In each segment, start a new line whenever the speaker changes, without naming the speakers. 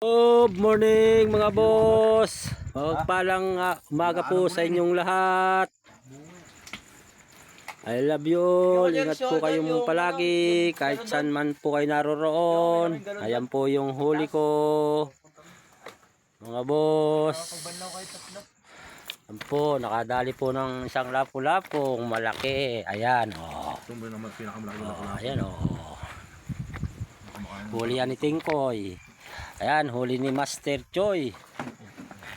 Good morning mga boss. Magpalang umaga po sa inyong lahat. I love you. Ingat po kayong palagi kahit saan man po kayo naroroon. Ayan po yung huli ko. Mga boss. Ayan po, nakadali po ng isang lapu-lapong malaki. Ayan oh. Ayan oh. Huli yan ni Tingkoy. Ayan, huli ni Master Choy.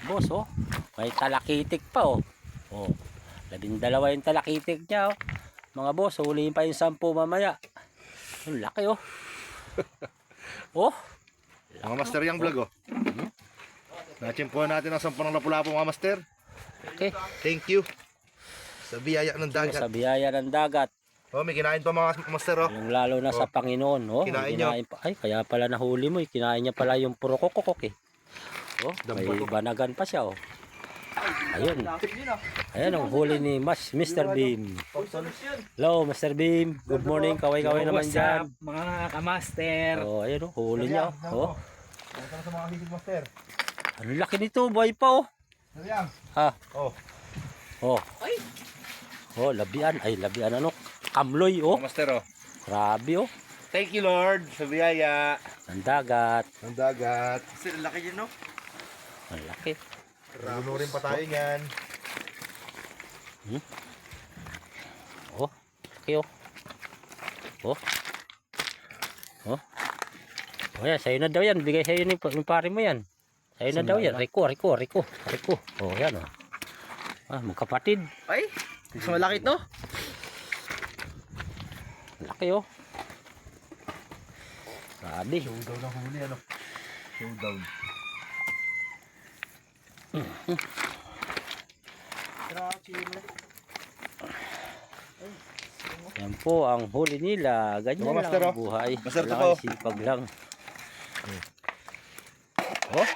Boss, oh. May talakitik pa, oh. Oh, 12 yung talakitik niya, oh. Mga boss, huliin pa yung 10 mamaya. Ang laki, oh. Oh.
Mga master yung vlog, oh. Nachimpuan natin ang 10 ng lapu-lapu, mga master.
Okay.
Thank you. Sa biyaya ng dagat.
Sa biyaya ng dagat.
Oh, may kinain pa mga master, oh.
Yung lalo na sa Panginoon, oh.
Kinain
Pa. Ay, kaya pala nahuli mo, eh. Kinain niya pala yung puro kokokok, eh. Oh, may banagan pa siya, oh. Ayun. Ayan ang huli ni Mr. Beam. Hello, Mr. Beam. Good morning. Kaway-kaway naman dyan.
Mga kamaster.
Oh, ayun, oh. Huli niya, oh.
Ano sa mga hisig, master?
Ang laki nito, buhay pa, oh.
Sayang.
Ha?
Oh.
Oh. Oh, labian. Ay, labian ano? Kamloy, oh.
Mga master, oh.
Grabe, oh.
Thank you, Lord, sa biyaya.
Ang dagat.
Ang dagat.
Sir, laki yun, no?
Ang laki.
Ramunurin pa tayo niyan.
Oh, laki, oh. Oh. Oh. Oh, yan. Sa'yo na daw yan. Bigay sa'yo ni pare mo yan. Sa'yo na daw yan. Rico. Oh, yan, oh. Ah, magkapatid.
Ay, mas malaki to.
Laki, oh. Grabe.
Showdown ng huli, ano? Showdown.
Yan po ang huli nila. Ganyan lang
Master,
ang buhay.
Master,
Wala
to.
sipag lang.
Oh?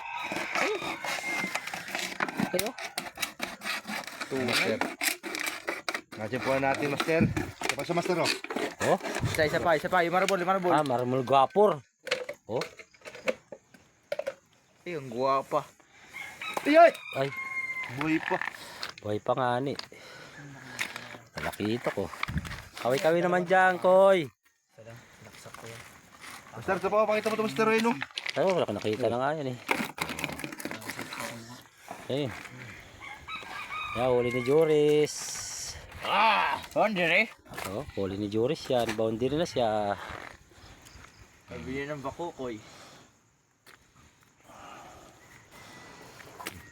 Okay, oh.
Master. Nachimpuan natin, master. Kapag sa master, oh.
Oh.
Isa pa. Yung marabol.
Ah, marmol gwapor. Oh.
Ay, ang guwapa.
Iyay!
Ay,
Buhay pa.
buhay pa nga ni. Nakita ko. Kaway-kaway naman dyan, Koy.
Master, sa pa, pakita mo ito, master, no?
Ay, wala ka nakita na nga yan, eh. Ayun. Yan, huli ni Joris.
Boundary.
Oh, huli ni Joris yan. Boundary na siya.
Sabi ng bakukoy.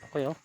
Okay, oh.